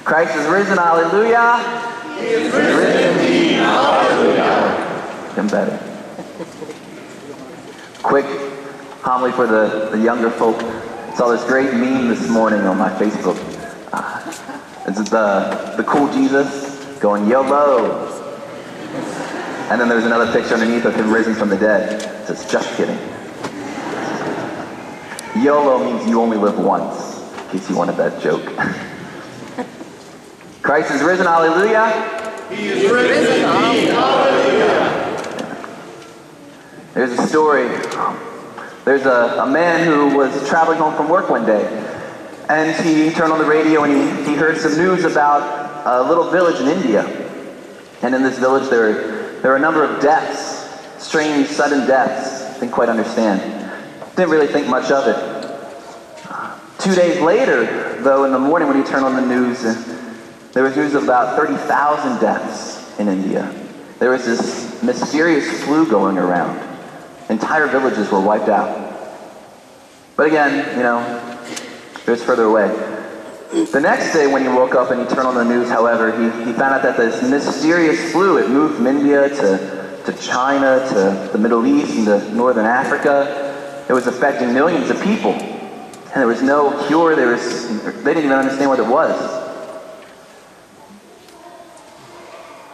Christ is risen, hallelujah. He is risen indeed, hallelujah. Even better. Quick homily for the younger folk. I saw this great meme this morning on my Facebook. It's the cool Jesus going, YOLO. And then there's another picture underneath of him risen from the dead. It says, just kidding. YOLO means you only live once, in case you wanted that joke. Christ is risen, hallelujah. He is risen indeed, hallelujah. There's a story. There's a man who was traveling home from work one day, and he turned on the radio and he heard some news about a little village in India. And in this village there were a number of deaths, strange, sudden deaths. Didn't quite understand. Didn't really think much of it. 2 days later, though, in the morning when he turned on the news, there was news of about 30,000 deaths in India. There was this mysterious flu going around. Entire villages were wiped out. But again, it was further away. The next day when he woke up and he turned on the news, however, he found out that this mysterious flu, it moved from India to China, to the Middle East, and to Northern Africa. It was affecting millions of people. And there was no cure, they didn't even understand what it was.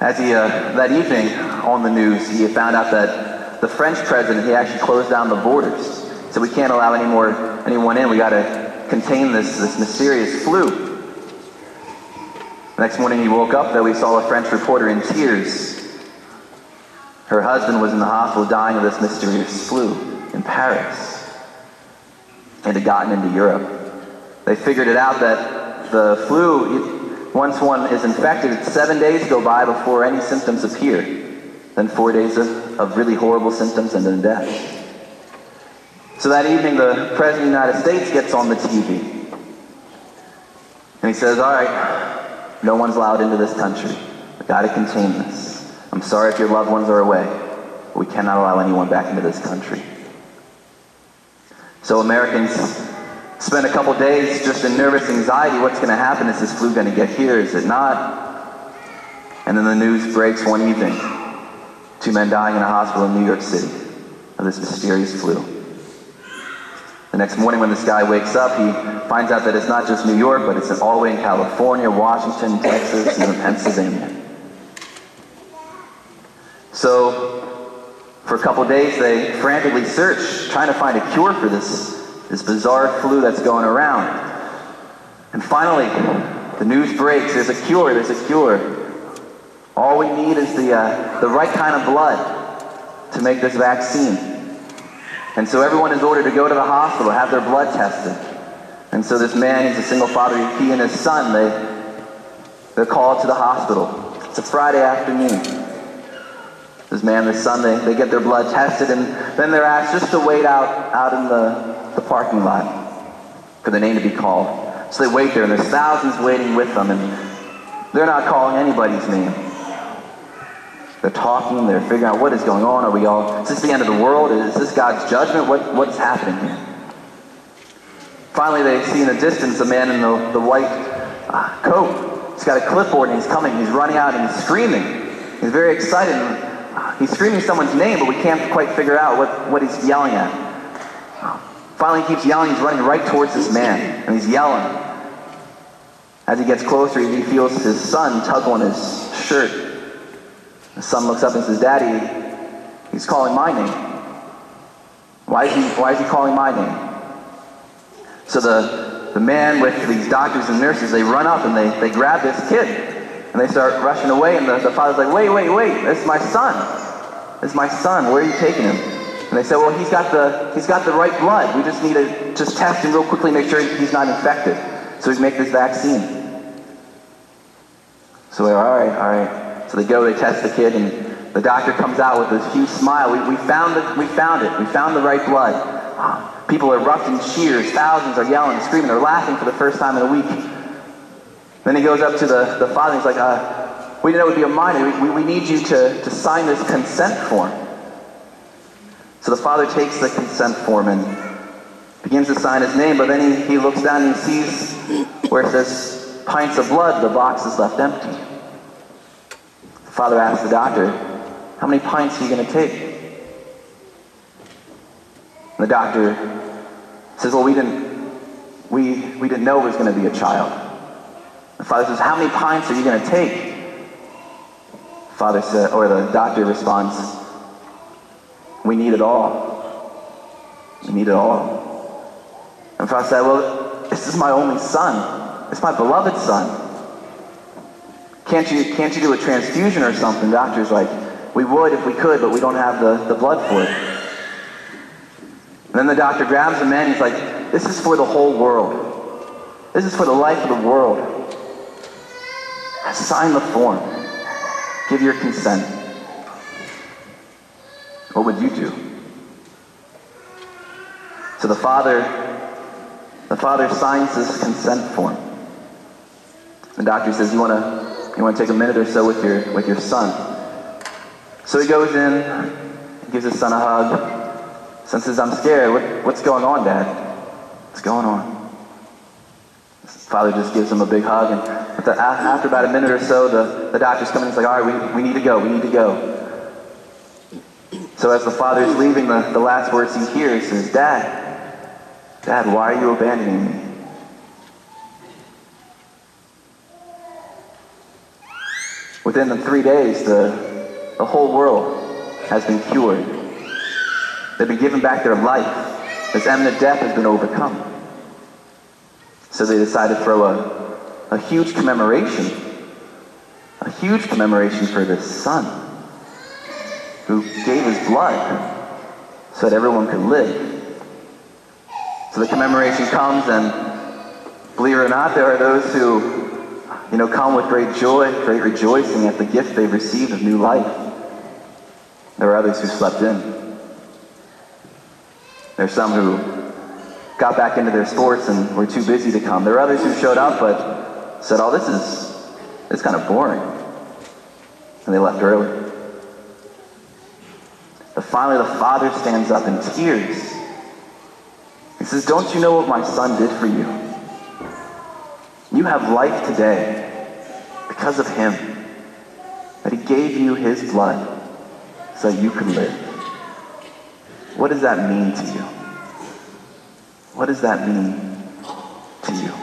As that evening on the news, he had found out that the French president, he actually closed down the borders. So we can't allow anyone in. We got to contain this mysterious flu. The next morning he woke up, though, he saw a French reporter in tears. Her husband was in the hospital dying of this mysterious flu in Paris. It had gotten into Europe. They figured it out that the flu, once one is infected, 7 days go by before any symptoms appear. Then 4 days of really horrible symptoms and then death. So that evening, the President of the United States gets on the TV. And he says, all right, no one's allowed into this country. We've got to contain this. I'm sorry if your loved ones are away, but we cannot allow anyone back into this country. So Americans spend a couple days just in nervous anxiety. What's going to happen? Is this flu going to get here? Is it not? And then the news breaks one evening. 2 men dying in a hospital in New York City of this mysterious flu. The next morning when this guy wakes up, he finds out that it's not just New York, but it's all the way in California, Washington, Texas, and Pennsylvania. So, for a couple days, they frantically search, trying to find a cure for this bizarre flu that's going around. And finally, the news breaks. There's a cure. All we need is the right kind of blood to make this vaccine. And so everyone is ordered to go to the hospital, have their blood tested. And so this man, he's a single father, he and his son, they're called to the hospital. It's a Friday afternoon. This man and his son, they get their blood tested, and then they're asked just to wait out in the parking lot for the name to be called. So they wait there, and there's thousands waiting with them, and they're not calling anybody's name. They're talking, they're figuring out what is going on. Is this the end of the world? Is this God's judgment? What's happening here? Finally, they see in the distance a man in the white coat. He's got a clipboard and he's coming. He's running out and he's screaming. He's very excited. He's screaming someone's name, but we can't quite figure out what he's yelling at. Finally, he keeps yelling. He's running right towards this man, and he's yelling. As he gets closer, he feels his son tug on his shirt. The son looks up and says, Daddy, he's calling my name. Why is he calling my name? So the man with these doctors and nurses, they run up and they grab this kid. And they start rushing away, and the father's like, wait, this is my son. This is my son, where are you taking him? And they say, well, he's got the right blood. We just need to just test him real quickly, make sure he's not infected. So we can make this vaccine. So they're all right. So they go, they test the kid, and the doctor comes out with this huge smile. We found it. We found the right blood. People are erupting cheers. Thousands are yelling and screaming. They're laughing for the first time in a week. Then he goes up to the father. He's like, we didn't know it would be a minor. We need you to sign this consent form. So the father takes the consent form and begins to sign his name, but then he looks down and he sees where it says pints of blood, the box is left empty. The father asks the doctor, how many pints are you going to take? And the doctor says, well, we didn't know it was going to be a child. The father says, how many pints are you going to take? The doctor responds, we need it all. We need it all. And the father said, well, this is my only son. It's my beloved son. Can't you do a transfusion or something? The doctor's like, we would if we could, but we don't have the blood for it. And then the doctor grabs him and he's like, this is for the whole world. This is for the life of the world. Sign the form. Give your consent. What would you do? So the father signs this consent form. The doctor says, you want to take a minute or so with your son. So he goes in, gives his son a hug, son says, I'm scared. What's going on, Dad? What's going on? His father just gives him a big hug, and after about a minute or so, the doctor's coming and he's like, all right, we need to go. So as the father's leaving, the last words he hears is, Dad, why are you abandoning me? Within the 3 days, the whole world has been cured. They've been given back their life. This imminent death has been overcome. So they decided to throw a huge commemoration for this son who gave his blood so that everyone could live. So the commemoration comes, and believe it or not, there are those who come with great joy, great rejoicing at the gift they've received of new life. There are others who slept in. There's some who got back into their sports and were too busy to come. There are others who showed up but said, oh, this is kind of boring. And they left early. But finally the father stands up in tears. He says, don't you know what my son did for you? You have life today because of him. That he gave you his blood so that you could live. What does that mean to you? What does that mean to you?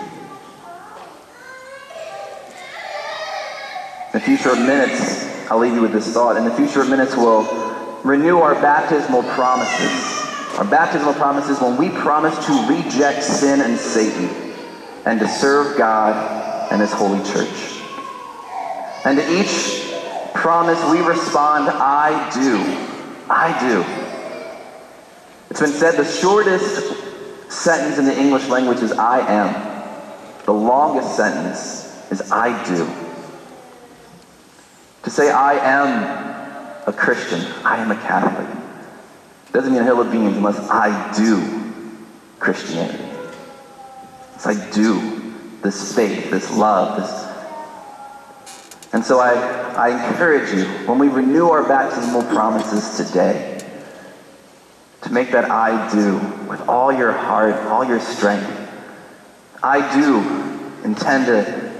In a few short minutes, I'll leave you with this thought. In a few short minutes, we'll renew our baptismal promises. Our baptismal promises when we promise to reject sin and Satan and to serve God and his holy church. And to each promise we respond, I do. I do. It's been said the shortest sentence in the English language is I am. The longest sentence is I do. To say I am a Christian, I am a Catholic, doesn't mean a hill of beans unless I do Christianity. It's I do this faith, this love, this. And so I encourage you, when we renew our baptismal promises today, to make that I do with all your heart, all your strength. I do intend to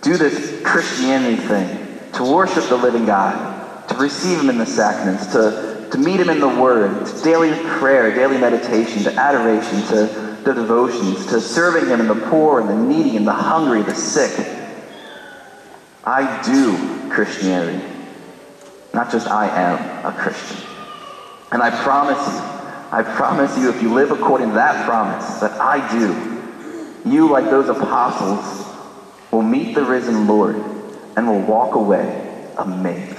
do this Christianity thing, to worship the living God, to receive him in the sacraments, to meet him in the word, to daily prayer, daily meditation, to adoration, to the devotions, to serving him in the poor and the needy and the hungry, the sick. I do Christianity, not just I am a Christian. And I promise you, if you live according to that promise, that I do, you, like those apostles, will meet the risen Lord and will walk away amazed.